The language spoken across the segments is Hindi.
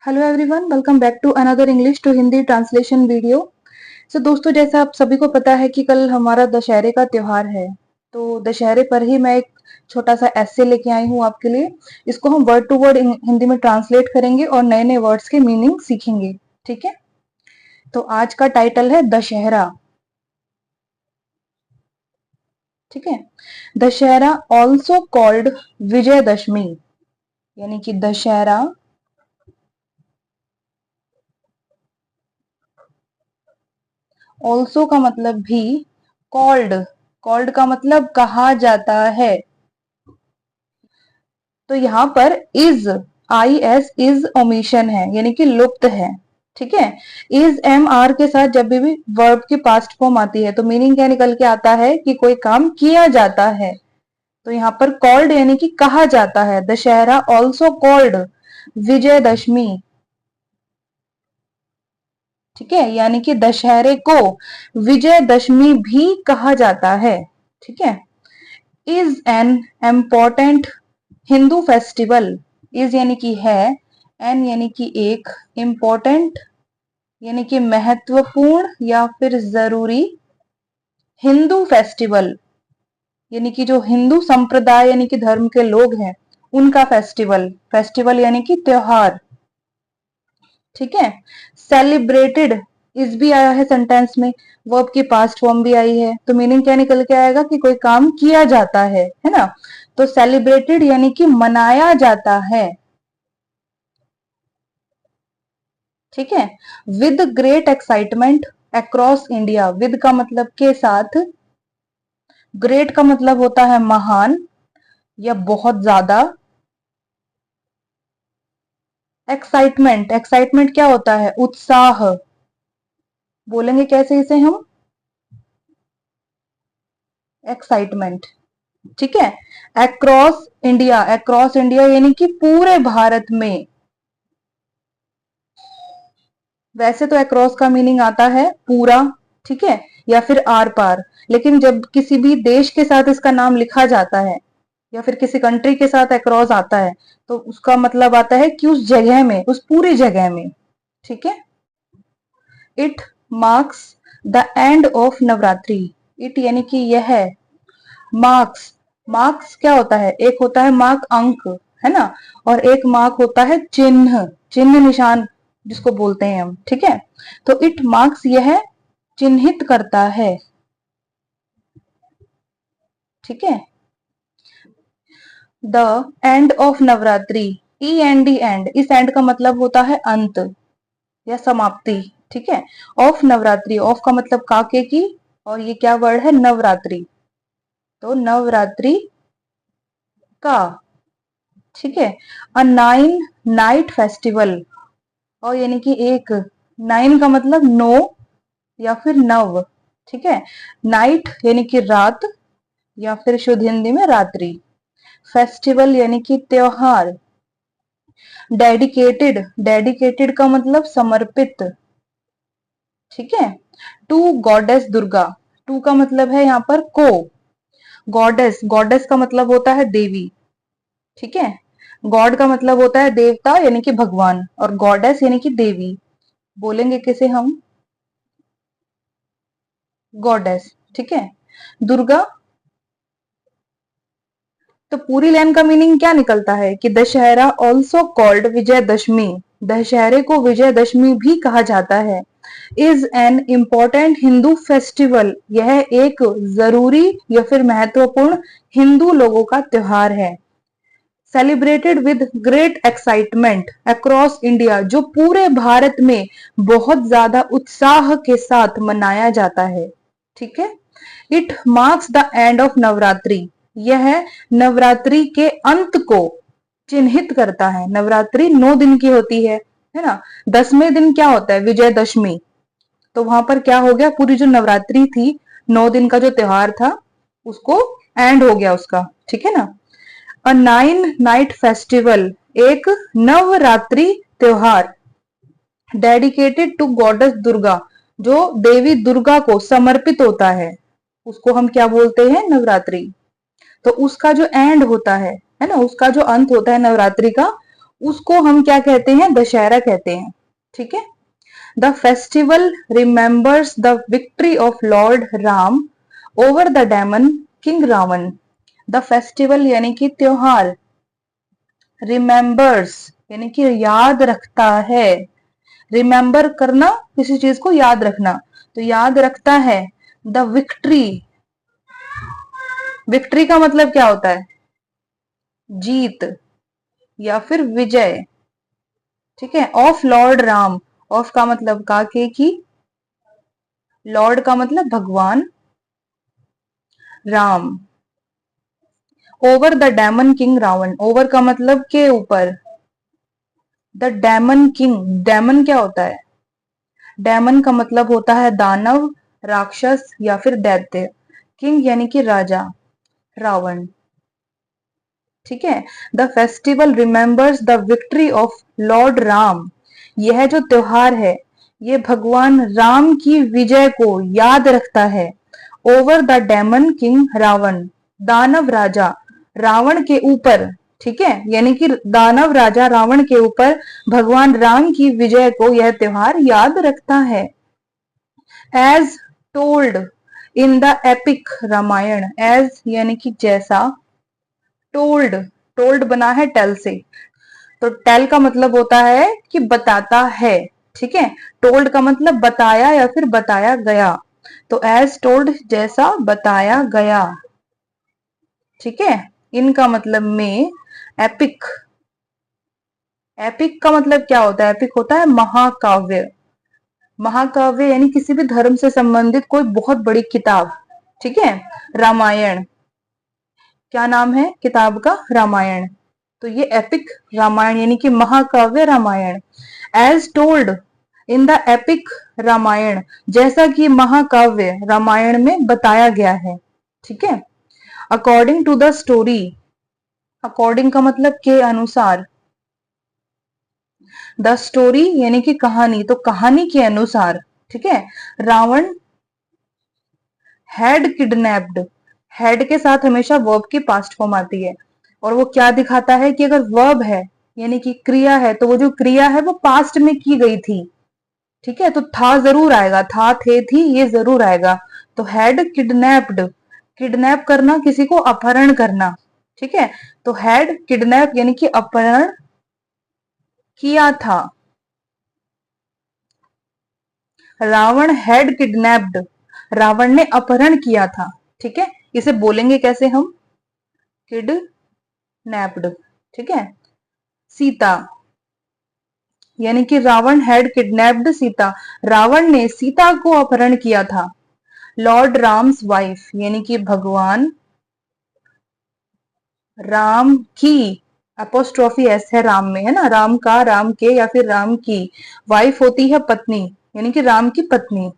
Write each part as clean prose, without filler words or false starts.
Hello everyone, welcome back to another English to Hindi translation video. दोस्तों, जैसा आप सभी को पता है कि कल हमारा दशहरे का त्योहार है। तो दशहरे पर ही मैं एक छोटा सा एस्से लेके आई हूँ आपके लिए। इसको हम वर्ड टू वर्ड हिंदी में ट्रांसलेट करेंगे और नए नए वर्ड्स के मीनिंग सीखेंगे। ठीक है, तो आज का टाइटल है दशहरा। ठीक है, दशहरा ऑल्सो कॉल्ड विजयदशमी, यानी कि दशहरा ऑल्सो का मतलब भी, कॉल्ड कॉल्ड का मतलब कहा जाता है। तो यहाँ पर is, I S is omission है, यानी कि लुप्त है। ठीक है, इज एम आर के साथ जब भी वर्ब की पास्ट फॉर्म आती है तो मीनिंग क्या निकल के आता है कि कोई काम किया जाता है। तो यहाँ पर कॉल्ड यानी कि कहा जाता है। Dussehra also called Vijayadashami. ठीक है, यानी कि दशहरे को विजयदशमी भी कहा जाता है। ठीक है, is an important Hindu festival. Is यानी कि है, एन यानी कि एक, इम्पोर्टेंट यानी कि महत्वपूर्ण या फिर जरूरी, हिंदू फेस्टिवल यानी कि जो हिंदू संप्रदाय यानी कि धर्म के लोग हैं उनका फेस्टिवल, फेस्टिवल यानी कि त्योहार। ठीक है, सेलिब्रेटेड इस भी आया है सेंटेंस में, वर्ब की पास्ट फॉर्म भी आई है, तो मीनिंग क्या निकल के आएगा कि कोई काम किया जाता है ना। तो सेलिब्रेटेड यानी कि मनाया जाता है। ठीक है, with great excitement across India. With का मतलब के साथ, ग्रेट का मतलब होता है महान या बहुत ज्यादा। एक्साइटमेंट, एक्साइटमेंट क्या होता है? उत्साह। बोलेंगे कैसे इसे हम? एक्साइटमेंट। ठीक है, अक्रॉस इंडिया, अक्रॉस इंडिया यानी कि पूरे भारत में। वैसे तो अक्रॉस का मीनिंग आता है पूरा, ठीक है, या फिर आर पार। लेकिन जब किसी भी देश के साथ इसका नाम लिखा जाता है या फिर किसी कंट्री के साथ अक्रॉस आता है तो उसका मतलब आता है कि उस जगह में, उस पूरी जगह में। ठीक है, it marks the end of Navratri. It यानी कि यह, मार्क्स, मार्क्स क्या होता है? एक होता है मार्क, अंक, है ना, और एक मार्क होता है चिन्ह, चिन्ह निशान जिसको बोलते हैं हम। ठीक है, तो इट मार्क्स यह चिन्हित करता है। ठीक है, the end of Navratri, E and D and, इस एंड का मतलब होता है अंत या समाप्ति। ठीक है, ऑफ नवरात्रि, ऑफ का मतलब काके की, और ये क्या वर्ड है? नवरात्रि। तो नवरात्रि का। ठीक है, अ 9 नाइट फेस्टिवल, और यानी कि एक, 9 का मतलब 9 या फिर नव। ठीक है, नाइट यानी कि रात या फिर शुद्ध हिंदी में रात्रि, फेस्टिवल यानी कि त्योहार। डेडिकेटेड, डेडिकेटेड का मतलब समर्पित। ठीक है, टू गॉडेस दुर्गा, टू का मतलब है यहाँ पर को, गॉडेस, गॉडेस का मतलब होता है देवी। ठीक है, गॉड का मतलब होता है देवता यानी कि भगवान, और गॉडेस यानी कि देवी। बोलेंगे किसे हम? गॉडेस। ठीक है, दुर्गा। तो पूरी लाइन का मीनिंग क्या निकलता है कि दशहरा ऑल्सो कॉल्ड विजयदशमी, दशहरे को विजयदशमी भी कहा जाता है। Is an important Hindu festival, यह एक जरूरी या फिर महत्वपूर्ण हिंदू लोगों का त्योहार है। Celebrated with great excitement across India, जो पूरे भारत में बहुत ज्यादा उत्साह के साथ मनाया जाता है। ठीक है, it marks the end of Navratri, यह नवरात्रि के अंत को चिन्हित करता है। नवरात्रि 9 दिन की होती है ना। 10वें दिन क्या होता है? विजयदशमी। तो वहां पर क्या हो गया? पूरी जो नवरात्रि थी, 9 दिन का जो त्योहार था, उसको एंड हो गया उसका। ठीक है ना। अ 9 नाइट फेस्टिवल, एक नवरात्रि त्योहार। डेडिकेटेड टू गॉडेस दुर्गा, जो देवी दुर्गा को समर्पित होता है, उसको हम क्या बोलते हैं? नवरात्रि। तो उसका जो एंड होता है ना, उसका जो अंत होता है नवरात्रि का, उसको हम क्या कहते हैं, दशहरा कहते हैं। ठीक है। The festival remembers the victory of lord Ram over the demon king Ravan. The festival यानी कि त्योहार, रिमेंबर्स यानी कि याद रखता है, रिमेंबर करना किसी चीज को याद रखना, तो याद रखता है। द विक्ट्री, विक्ट्री का मतलब क्या होता है, जीत या फिर विजय। ठीक है। ऑफ लॉर्ड राम, ऑफ का मतलब का के की, लॉर्ड का मतलब भगवान, Ram. Over the demon king Ravan, over का मतलब के ऊपर, द डेमन किंग, डेमन क्या होता है, डेमन का मतलब होता है दानव, राक्षस या फिर दैत्य। किंग यानी कि राजा, रावण। ठीक है। The festival remembers the victory of lord Ram, यह जो त्योहार है ये भगवान राम की विजय को याद रखता है। Over the demon king Ravan, दानव राजा रावण के ऊपर। ठीक है। यानी कि दानव राजा रावण के ऊपर भगवान राम की विजय को यह त्योहार याद रखता है। As told in the epic Ramayan, as यानी कि जैसा, टोल्ड, टोल्ड बना है टेल से, तो टेल का मतलब होता है कि बताता है। ठीक है। टोल्ड का मतलब बताया या फिर बताया गया, तो एज टोल्ड जैसा बताया गया। ठीक है। इनका मतलब में, एपिक, एपिक का मतलब क्या होता है, एपिक होता है महाकाव्य, महाकाव्य यानी किसी भी धर्म से संबंधित कोई बहुत बड़ी किताब। ठीक है। रामायण, क्या नाम है किताब का, रामायण, तो ये एपिक रामायण यानी कि महाकाव्य Ramayan. As told in the epic Ramayan, जैसा कि महाकाव्य रामायण में बताया गया है। ठीक है। According to the story, according का मतलब के अनुसार, द स्टोरी यानी कि कहानी, तो कहानी के अनुसार। ठीक है। रावण हैड किडनैप्ड, हैड के साथ हमेशा वर्ब की पास्ट फॉर्म आती है, और वो क्या दिखाता है कि अगर वर्ब है यानी कि क्रिया है, तो वो जो क्रिया है वो पास्ट में की गई थी। ठीक है। तो था जरूर आएगा, था, थे, थी, ये जरूर आएगा। तो हैड किडनैप्ड, किडनैप करना, किसी को अपहरण करना। ठीक है। तो हैड किडनैप यानी कि अपहरण किया था, रावण हैड किडनैप्ड, रावण ने अपहरण किया था। ठीक है। इसे बोलेंगे कैसे हम, किडनैप्ड। ठीक है। सीता, यानी कि रावण हैड किडनैप्ड सीता, रावण ने सीता को अपहरण किया था। लॉर्ड राम्स वाइफ, यानी कि भगवान राम की, अपोस्ट्रोफी एस है राम में, है ना, राम का, राम के या फिर राम की, वाइफ होती है पत्नी, यानी कि राम की पत्नी।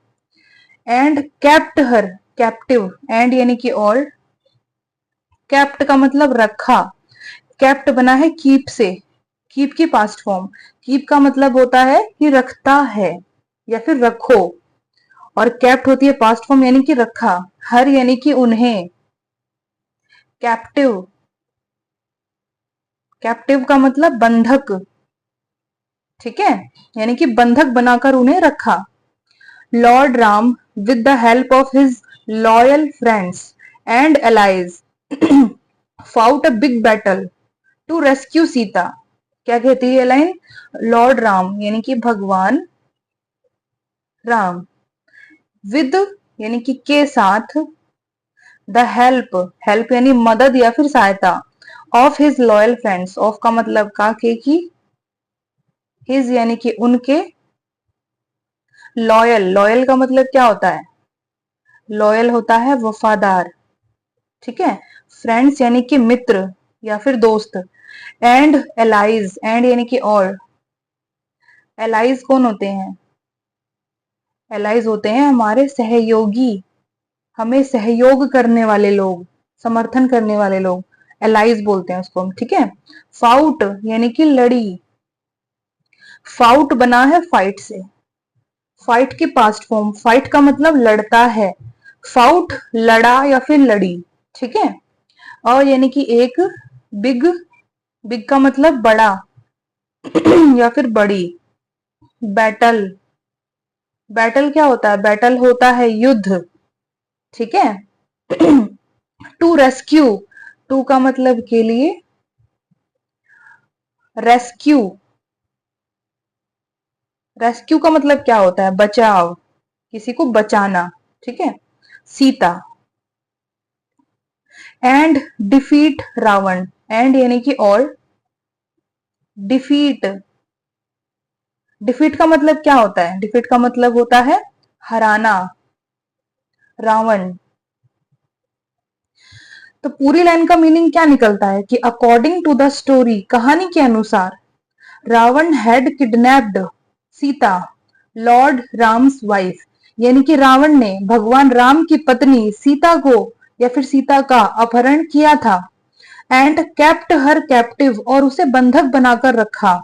And kept her, captive, and यानी कि और, कैप्ट का मतलब रखा, कैप्ट बना है कीप से, कीप की पास्ट फॉर्म, कीप का मतलब होता है कि रखता है या फिर रखो, और कैप्ट होती है पास्ट फॉर्म यानी कि रखा। हर यानी कि उन्हें, कैप्टिव, कैप्टिव का मतलब बंधक। ठीक है। यानी कि बंधक बनाकर उन्हें रखा। Lord Ram with the help of his loyal friends and allies fought a big battle to rescue Sita. क्या कहती है लाइन, लॉर्ड राम यानी कि भगवान राम, विद यानी कि के साथ, द हेल्प, हेल्प यानी मदद या फिर सहायता, of his loyal friends, of का मतलब का के की, हिज यानी कि उनके, लॉयल, लॉयल का मतलब क्या होता है, लॉयल होता है वफादार। ठीक है। फ्रेंड्स यानी कि मित्र या फिर दोस्त। एंड एलाइज, एंड यानी कि और, एलाइज कौन होते हैं, एलाइज होते हैं हमारे सहयोगी, हमें सहयोग करने वाले लोग, समर्थन करने वाले लोग, एलाइज बोलते हैं उसको हम। ठीक है। फाउट यानी कि लड़ी, फाउट बना है फाइट से, फाइट की पास्ट फॉर्म, फाइट का मतलब लड़ता है, फाउट लड़ा या फिर लड़ी। ठीक है। और यानी कि एक, बिग, बिग का मतलब बड़ा, या फिर बड़ी। बैटल, बैटल क्या होता है? बैटल होता है युद्ध, ठीक है। टू रेस्क्यू, टू का मतलब के लिए, रेस्क्यू, रेस्क्यू का मतलब क्या होता है? बचाव, किसी को बचाना, ठीक है। Sita. And defeat Ravan, and यानी कि और, डिफीट, डिफीट का मतलब क्या होता है? डिफीट का मतलब होता है हराना, रावण। तो पूरी लाइन का मीनिंग क्या निकलता है कि अकॉर्डिंग टू द स्टोरी, कहानी के अनुसार, Ravan had kidnapped Sita, lord Ram's wife, यानी कि रावण ने भगवान राम की पत्नी सीता को या फिर सीता का अपहरण किया था। एंड केप्ट हर कैप्टिव, और उसे बंधक बनाकर रखा।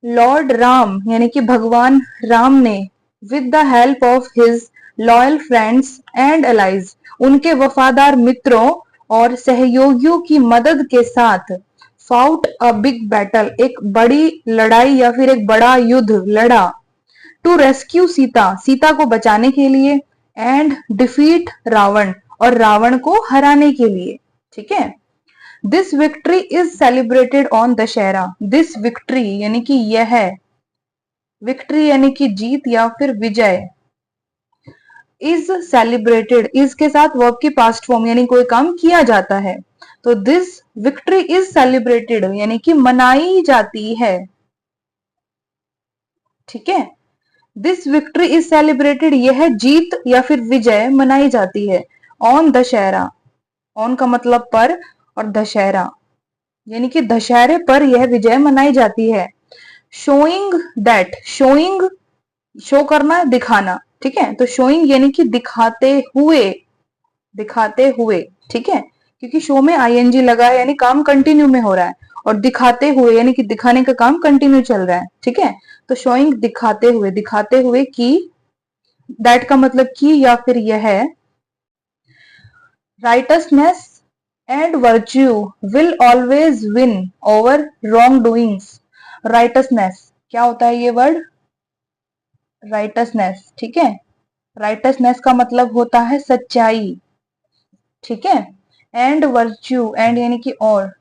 लॉर्ड राम यानी कि भगवान राम ने with the help of his loyal friends and allies, उनके वफादार मित्रों और सहयोगियों की मदद के साथ, फाउट अ बिग बैटल, एक बड़ी लड़ाई या फिर एक बड़ा युद्ध लड़ा। टू रेस्क्यू सीता, सीता को बचाने के लिए। एंड डिफीट रावण, और रावण को हराने के लिए, ठीक है। This victory is celebrated on Dussehra, this victory यानी कि यह, विक्ट्री यानी कि जीत या फिर विजय, इज सेलिब्रेटेड, इज के साथ वर्ब की पास्ट फॉर्म यानी कोई काम किया जाता है। तो दिस विक्ट्री इज सेलिब्रेटेड यानी कि मनाई जाती है, ठीक है। दिस विक्ट्री इज सेलिब्रेटेड, यह जीत या फिर विजय मनाई जाती है। ऑन दशहरा, ऑन का मतलब पर, और दशहरा यानी कि दशहरे पर यह विजय मनाई जाती है। शोइंग दैट, शोइंग, शो करना, दिखाना, ठीक है। तो शोइंग यानी कि दिखाते हुए, दिखाते हुए, ठीक है। क्योंकि शो में आईएनजी लगा है यानी काम कंटिन्यू में हो रहा है, और दिखाते हुए यानी कि दिखाने का काम कंटिन्यू चल रहा है, ठीक है। तो शोइंग दिखाते हुए की, दैट का मतलब की या फिर यह है। Righteousness and virtue will always win over wrong doings. Righteousness क्या होता है? ये वर्ड राइटसनेस, ठीक है। राइटसनेस का मतलब होता है सच्चाई, ठीक है। एंड वर्च्यू, एंड यानी कि और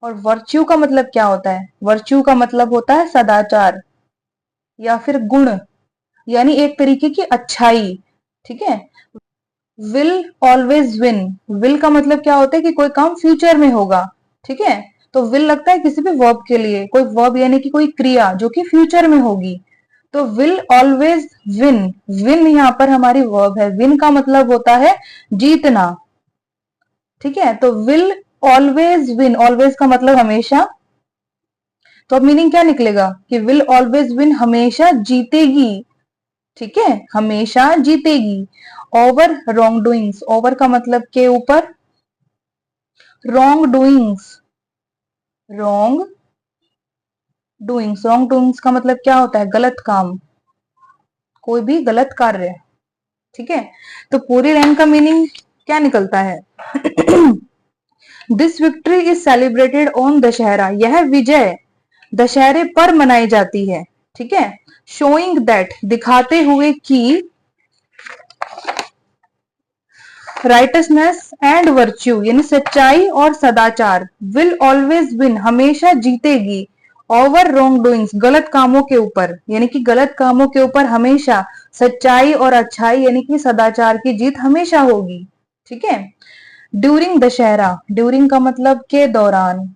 वर्च्यू का मतलब क्या होता है? वर्च्यू का मतलब होता है सदाचार या फिर गुण, यानी एक तरीके की अच्छाई, ठीक है। विल ऑलवेज विन, विल का मतलब क्या होता है कि कोई काम फ्यूचर में होगा, ठीक है। तो विल लगता है किसी भी वर्ब के लिए, कोई वर्ब यानी कि कोई क्रिया जो कि फ्यूचर में होगी। तो विल ऑलवेज विन, विन यहाँ पर हमारी वर्ब है, विन का मतलब होता है जीतना, ठीक है। तो विल ऑलवेज विन, ऑलवेज का मतलब हमेशा। तो अब मीनिंग क्या निकलेगा कि विल ऑलवेज विन, हमेशा जीतेगी, ठीक है, हमेशा जीतेगी। ओवर रॉन्ग डूइंग्स, ओवर का मतलब के ऊपर, wrong doings, wrong doings, wrong doings का मतलब क्या होता है? गलत काम, कोई भी गलत कार्य, ठीक है। तो पूरी लाइन का मीनिंग क्या निकलता है? This victory is celebrated on Dussehra, यह विजय दशहरे पर मनाई जाती है, ठीक है। शोइंग दैट, दिखाते हुए कि, राइटसनेस एंड वर्च्यू यानी सच्चाई और सदाचार, विल ऑलवेज विन, हमेशा जीतेगी, ओवर रॉन्ग डूइंग्स, गलत कामों के ऊपर, यानी कि गलत कामों के ऊपर हमेशा सच्चाई और अच्छाई यानी कि सदाचार की जीत हमेशा होगी, ठीक है। ड्यूरिंग दशहरा, ड्यूरिंग का मतलब के दौरान,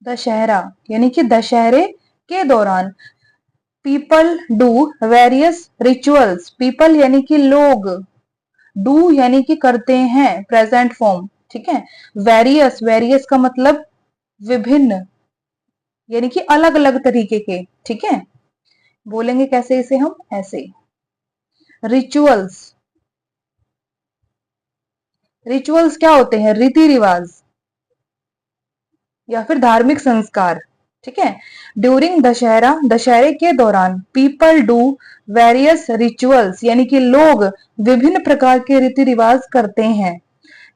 दशहरा यानी कि दशहरे के दौरान। People do various rituals, people यानी कि लोग, डू यानी कि करते हैं, प्रेजेंट फॉर्म, ठीक है। वेरियस, वेरियस का मतलब विभिन्न, यानी कि अलग अलग तरीके के, ठीक है। बोलेंगे कैसे इसे हम? ऐसे, रिचुअल्स, रिचुअल्स क्या होते हैं? रीति रिवाज या फिर धार्मिक संस्कार, ठीक है। ड्यूरिंग दशहरा, दशहरे के दौरान, पीपल डू वेरियस रिचुअल्स यानी कि लोग विभिन्न प्रकार के रीति रिवाज करते हैं।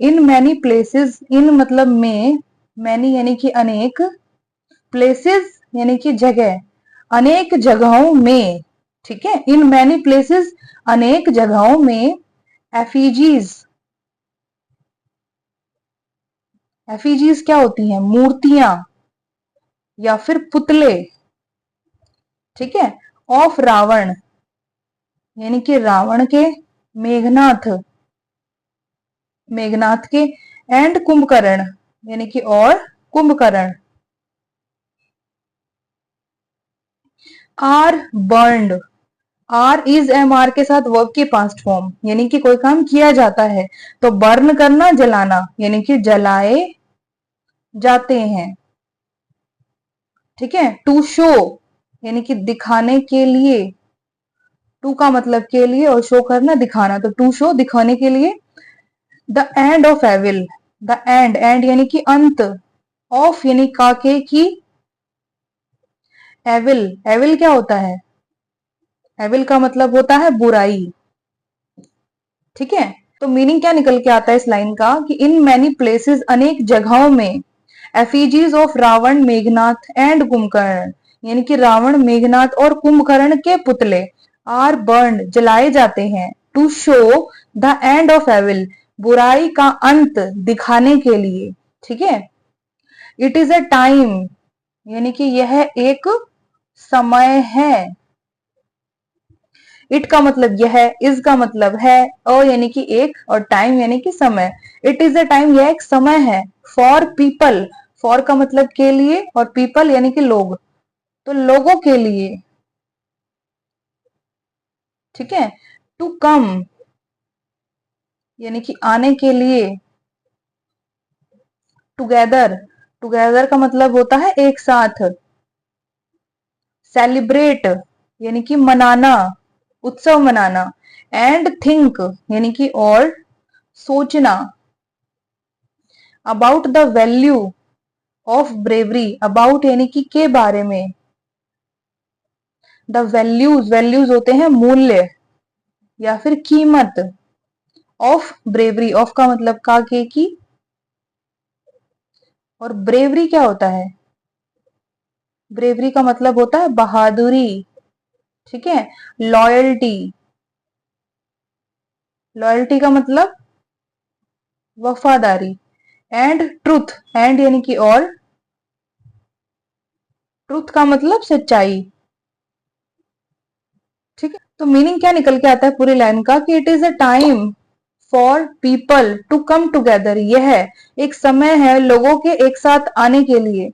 इन मैनी प्लेसेस, इन मतलब में, मैनी यानी कि अनेक, प्लेसेस यानी कि जगह, अनेक जगहों में, ठीक है, इन मैनी प्लेसेस अनेक जगहों में, एफिजीज, एफिजीज क्या होती हैं, मूर्तियां या फिर पुतले, ठीक है, ऑफ रावण यानी कि रावण के, मेघनाथ, मेघनाथ के, एंड कुंभकर्ण यानी कि और Kumbhakarna, are burned, are is am are के साथ वर्ब की पास्ट फॉर्म, यानी कि कोई काम किया जाता है तो बर्न करना, जलाना, यानी कि जलाए जाते हैं, ठीक है। टू शो यानी कि दिखाने के लिए, टू का मतलब के लिए और शो करना दिखाना, तो टू शो दिखाने के लिए। The end of evil, the end, and यानी कि अंत, ऑफ यानी काके की, एविल, एविल क्या होता है, एविल का मतलब होता है बुराई, ठीक है। तो मीनिंग क्या निकल के आता है इस लाइन का कि इन मैनी प्लेसेस अनेक जगहों में, एफिजीज ऑफ रावण, मेघनाथ एंड कुंभकर्ण, यानी कि रावण, मेघनाथ और कुंभकर्ण के पुतले, आर बर्न जलाए जाते हैं, to show the end of evil, बुराई का अंत दिखाने के लिए, ठीक है। इट इज अ टाइम यानी कि यह एक समय है, इट का मतलब यह, इज का मतलब है, अ यानी कि एक और टाइम यानी कि समय, इट इज अ टाइम यह एक समय है, फॉर पीपल, फॉर का मतलब के लिए और पीपल यानी कि लोग, तो लोगों के लिए, ठीक है। टू कम यानी कि आने के लिए, टुगेदर, टुगेदर का मतलब होता है एक साथ, सेलिब्रेट यानी कि मनाना, उत्सव मनाना, एंड थिंक यानी कि और सोचना, about the value of bravery, about यानी कि के बारे में, द वैल्यूज, वैल्यूज होते हैं मूल्य या फिर कीमत, ऑफ ब्रेवरी, ऑफ का मतलब का के की, और ब्रेवरी क्या होता है, ब्रेवरी का मतलब होता है बहादुरी, ठीक है। लॉयल्टी, लॉयल्टी का मतलब वफादारी, एंड ट्रुथ, एंड यानी कि और, ट्रुथ का मतलब सच्चाई, ठीक है। तो मीनिंग क्या निकल के आता है पूरी लाइन का कि it is a time for people to come together, यह एक समय है लोगों के एक साथ आने के लिए,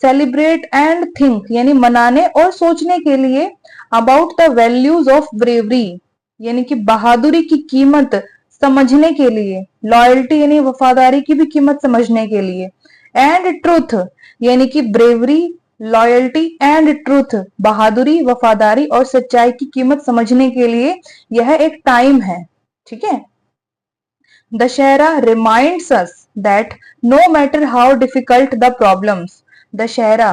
सेलिब्रेट एंड थिंक यानी मनाने और सोचने के लिए, about the values of bravery यानी कि बहादुरी की कीमत समझने के लिए, लॉयल्टी यानी वफादारी की भी कीमत समझने के लिए, एंड ट्रूथ यानी कि ब्रेवरी, लॉयल्टी एंड ट्रूथ, बहादुरी, वफादारी और सच्चाई की कीमत समझने के लिए यह एक टाइम है, ठीक है। Dashera reminds us that no matter how difficult the problems, Dashera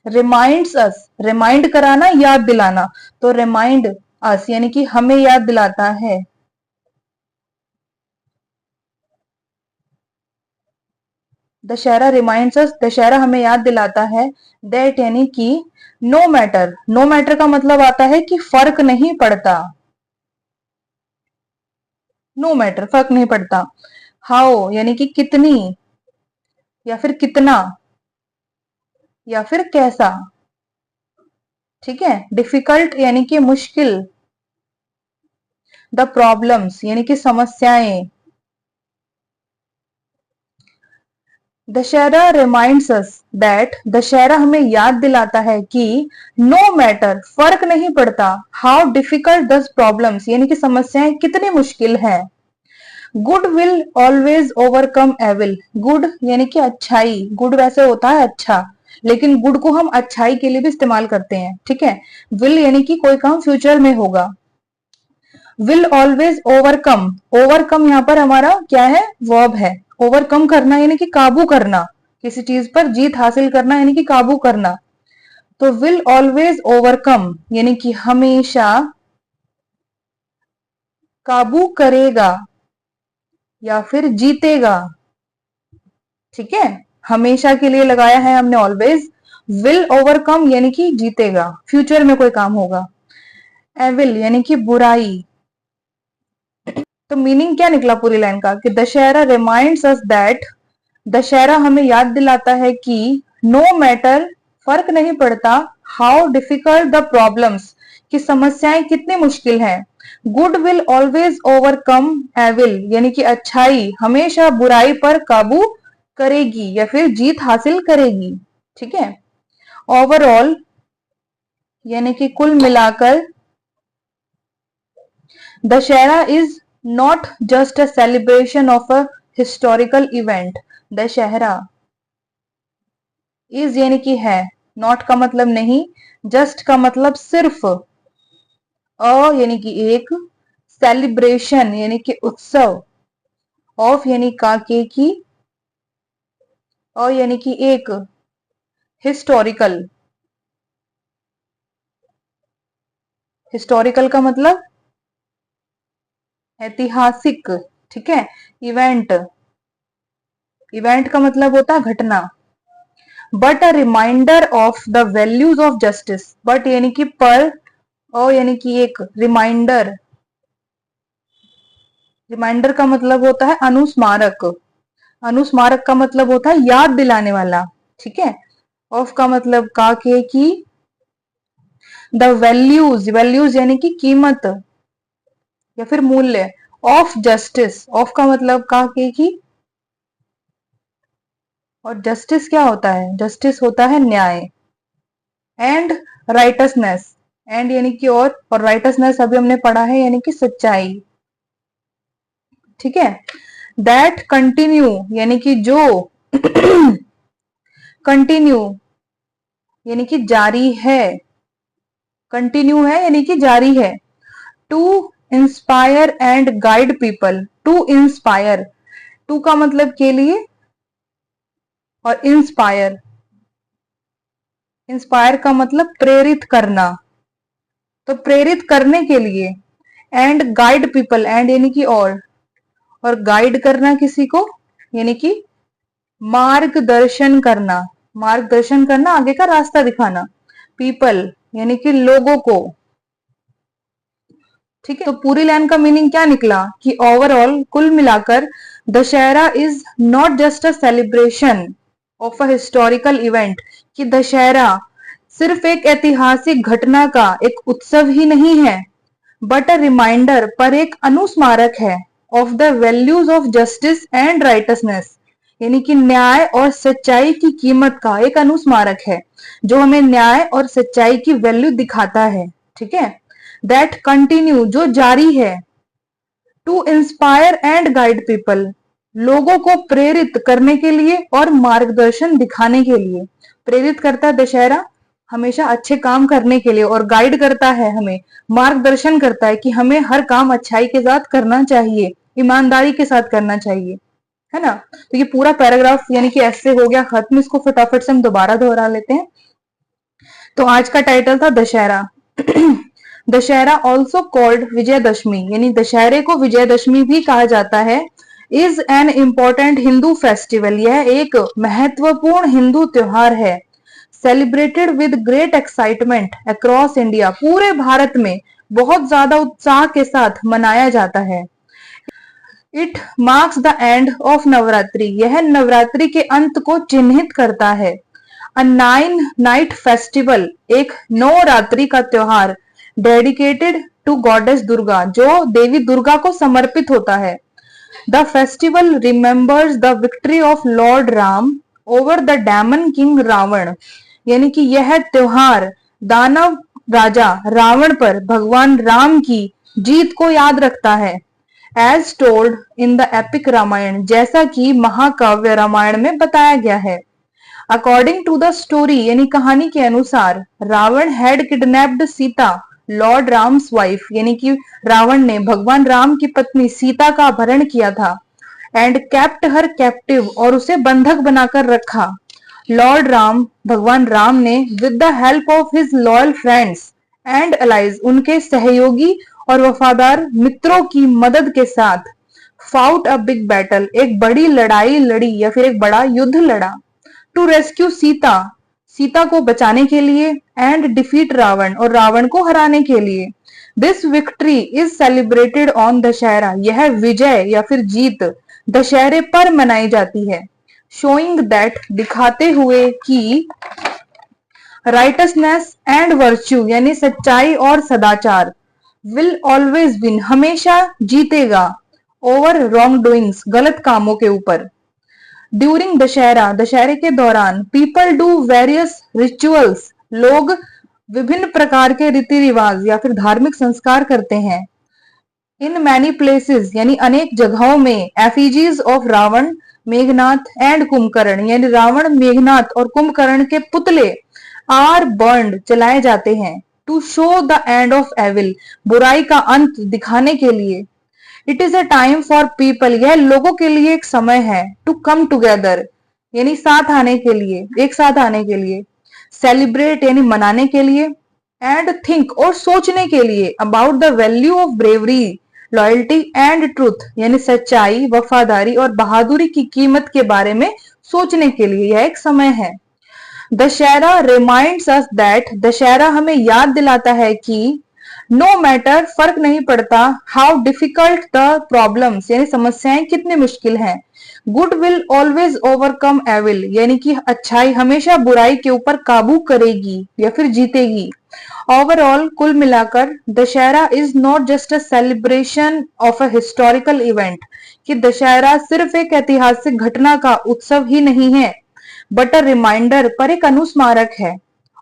reminds us, remind कराना, याद दिलाना, तो remind us यानी कि हमें याद दिलाता है, दशहरा रिमाइंड्स अस, दशहरा हमें याद दिलाता है, दैट यानी कि नो मैटर, नो मैटर का मतलब आता है कि फर्क नहीं पड़ता, नो मैटर फर्क नहीं पड़ता, हाउ यानी कि कितनी या फिर कितना या फिर कैसा, ठीक है। डिफिकल्ट यानी कि मुश्किल, द प्रॉब्लम्स यानी कि समस्याएं, Dussehra reminds us that, Dussehra हमें याद दिलाता है कि नो मैटर फर्क नहीं पड़ता, हाउ डिफिकल्ट दस प्रॉब्लम्स यानी कि समस्याएं कितनी मुश्किल हैं, good will always overcome evil, good यानी कि अच्छाई, गुड वैसे होता है अच्छा, लेकिन गुड को हम अच्छाई के लिए भी इस्तेमाल करते हैं, ठीक है। विल यानी कि कोई काम फ्यूचर में होगा, विल ऑलवेज ओवरकम, ओवरकम यहाँ पर हमारा क्या है, वर्ब है, ओवरकम करना यानी कि काबू करना, किसी चीज पर जीत हासिल करना यानी कि काबू करना, तो विल ऑलवेज ओवरकम यानी कि हमेशा काबू करेगा या फिर जीतेगा, ठीक है, हमेशा के लिए लगाया है हमने ऑलवेज। विल ओवरकम यानी कि जीतेगा, फ्यूचर में कोई काम होगा। एविल यानी कि बुराई। तो मीनिंग क्या निकला पूरी लाइन का कि Dussehra reminds us that, Dussehra हमें याद दिलाता है कि नो मैटर, फर्क नहीं पड़ता, हाउ डिफिकल्ट द प्रॉब्लम्स, कि समस्याएं कितनी मुश्किल हैं, good will always overcome evil, यानी कि अच्छाई हमेशा बुराई पर काबू करेगी या फिर जीत हासिल करेगी। ठीक है। ओवरऑल यानी कि कुल मिलाकर, Dussehra is not just a celebration of a historical event. Dussehra is यानी कि है, नॉट का मतलब नहीं, जस्ट का मतलब सिर्फ, अ यानी कि एक, सेलिब्रेशन यानी कि उत्सव, ऑफ यानी का के की, यानी कि एक, हिस्टोरिकल, हिस्टोरिकल का मतलब ऐतिहासिक। ठीक है। इवेंट, इवेंट का मतलब होता है घटना। But a reminder of the values of justice, but यानी कि पर, यानी कि एक, रिमाइंडर, रिमाइंडर का मतलब होता है अनुस्मारक, अनुस्मारक का मतलब होता है याद दिलाने वाला। ठीक है। ऑफ का मतलब का के की, द वैल्यूज, वैल्यूज यानी कि कीमत या फिर मूल्य, ऑफ जस्टिस, ऑफ का मतलब का के की, और जस्टिस क्या होता है, जस्टिस होता है न्याय। एंड राइटसनेस, एंड यानी कि और राइटसनेस अभी हमने पढ़ा है यानी कि सच्चाई। ठीक है। दैट कंटिन्यू यानी कि जो, कंटिन्यू यानी कि जारी है, कंटिन्यू है यानी कि जारी है। To inspire and guide people, to inspire, to का मतलब के लिए, और इंस्पायर, इंस्पायर का मतलब प्रेरित करना, तो प्रेरित करने के लिए। एंड गाइड पीपल, एंड यानी कि और गाइड करना किसी को यानी कि मार्गदर्शन करना, मार्गदर्शन करना, आगे का रास्ता दिखाना। पीपल यानी कि लोगों को। ठीक है। तो पूरी लाइन का मीनिंग क्या निकला कि ओवरऑल कुल मिलाकर, Dussehra is not just a celebration of a historical event, कि दशहरा सिर्फ एक ऐतिहासिक घटना का एक उत्सव ही नहीं है, बट अ रिमाइंडर, पर एक अनुस्मारक है, of the values of justice and righteousness, यानी कि न्याय और सच्चाई की कीमत का एक अनुस्मारक है, जो हमें न्याय और सच्चाई की वैल्यू दिखाता है। ठीक है। दैट कंटिन्यू जो जारी है, to inspire and guide people लोगों को प्रेरित करने के लिए और मार्गदर्शन दिखाने के लिए। प्रेरित करता है दशहरा हमेशा अच्छे काम करने के लिए, और गाइड करता है हमें, मार्गदर्शन करता है कि हमें हर काम अच्छाई के साथ करना चाहिए, ईमानदारी के साथ करना चाहिए, है ना। तो ये पूरा पैराग्राफ यानी कि ऐसे हो गया खत्म। इसको फटाफट से हम दोबारा दोहरा लेते हैं। तो आज का टाइटल था दशहरा। दशहरा ऑल्सो कॉल्ड विजयदशमी, यानी दशहरे को विजयदशमी भी कहा जाता है, is an important Hindu festival, यह एक महत्वपूर्ण हिंदू त्योहार है, celebrated with great excitement across India, पूरे भारत में बहुत ज्यादा उत्साह के साथ मनाया जाता है। It marks the end of Navratri, यह नवरात्रि के अंत को चिन्हित करता है। अ 9 नाइट फेस्टिवल, एक 9 रात्रि का त्योहार, डेडिकेटेड टू गॉडेस दुर्गा, जो देवी दुर्गा को समर्पित होता है। The festival remembers the victory of lord Ram over the demon king Ravan, यानी कि यह त्योहार दानव राजा रावण पर भगवान राम की जीत को याद रखता है। As told in the epic Ramayan, जैसा कि महाकाव्य रामायण में बताया गया है। अकॉर्डिंग टू द स्टोरी, यानी कहानी के अनुसार, Ravan had kidnapped Sita, lord Ram's wife, यानी कि रावण ने भगवान राम की पत्नी सीता का अपहरण किया था। एंड केप्ट हर कैप्टिव, और उसे बंधक बनाकर रखा। लॉर्ड राम, भगवान राम ने, with the help of his loyal friends and allies, उनके सहयोगी और वफादार मित्रों की मदद के साथ, फाउट अ बिग बैटल, एक बड़ी लड़ाई लड़ी या फिर एक बड़ा युद्ध लड़ा। टू रेस्क्यू सीता, सीता को बचाने के लिए, एंड डिफीट रावण, और रावण को हराने के लिए। This victory is celebrated on Dussehra, यह विजय या फिर जीत दशहरे पर मनाई जाती है। शोइंग दैट, दिखाते हुए कि राइटसनेस एंड वर्च्यू यानी सच्चाई और सदाचार, विल ऑलवेज विन, हमेशा जीतेगा, ओवर रॉन्ग डूइंग्स, गलत कामों के ऊपर। ड्यूरिंग दशहरा, दशहरे के दौरान, पीपल डू वेरियस रिचुअल्स, लोग विभिन्न प्रकार के रीति रिवाज या फिर धार्मिक संस्कार करते हैं। इन मैनी प्लेसेस यानी अनेक जगहों में, एफिजीज ऑफ रावण, मेघनाथ एंड कुंभकर्ण, यानी रावण, मेघनाथ और कुंभकर्ण के पुतले आर बर्न्ड, जलाए जाते हैं। To show the end of evil, बुराई का अंत दिखाने के लिए। It is a time for people, यह लोगों के लिए एक समय है। टू कम टुगेदर यानी साथ आने के लिए, एक साथ आने के लिए। सेलिब्रेट यानी मनाने के लिए। एंड थिंक और सोचने के लिए, about the value of bravery, loyalty and truth, यानी सच्चाई, वफादारी और बहादुरी की कीमत के बारे में सोचने के लिए यह एक समय है। Dussehra reminds us that, Dussehra हमें याद दिलाता है कि नो मैटर, फर्क नहीं पड़ता, हाउ डिफिकल्ट द प्रॉब्लम्स, यानी समस्याएं कितनी मुश्किल हैं, good will always overcome evil, यानी कि अच्छाई हमेशा बुराई के ऊपर काबू करेगी या फिर जीतेगी। ओवरऑल, कुल मिलाकर, Dussehra is not just a celebration of a historical event, कि दशहरा सिर्फ एक ऐतिहासिक घटना का उत्सव ही नहीं है, बट अ रिमाइंडर, पर एक अनुस्मारक है,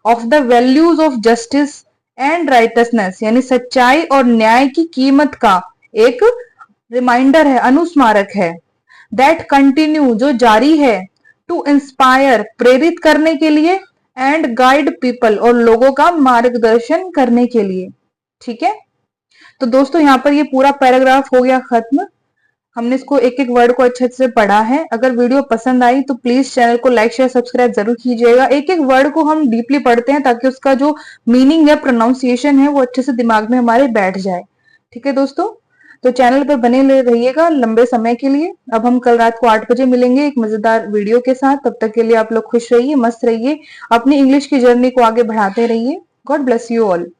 of the values of justice and righteousness, यानी सच्चाई और न्याय की कीमत का एक रिमाइंडर है, अनुस्मारक है। दैट कंटिन्यू, जो जारी है, टू इंस्पायर, प्रेरित करने के लिए, एंड गाइड पीपल, और लोगों का मार्गदर्शन करने के लिए। ठीक है, तो दोस्तों यहाँ पर ये पूरा पैराग्राफ हो गया खत्म। हमने इसको एक एक वर्ड को अच्छे से पढ़ा है। अगर वीडियो पसंद आई तो प्लीज चैनल को लाइक शेयर सब्सक्राइब जरूर कीजिएगा। एक एक वर्ड को हम डीपली पढ़ते हैं ताकि उसका जो मीनिंग या प्रोनाउंसिएशन है वो अच्छे से दिमाग में हमारे बैठ जाए। ठीक है दोस्तों, तो चैनल पर बने रहिएगा लंबे समय के लिए। अब हम कल रात को 8 बजे मिलेंगे एक मजेदार वीडियो के साथ। तब तक के लिए आप लोग खुश रहिए, मस्त रहिए, अपनी इंग्लिश की जर्नी को आगे बढ़ाते रहिए। God bless you all.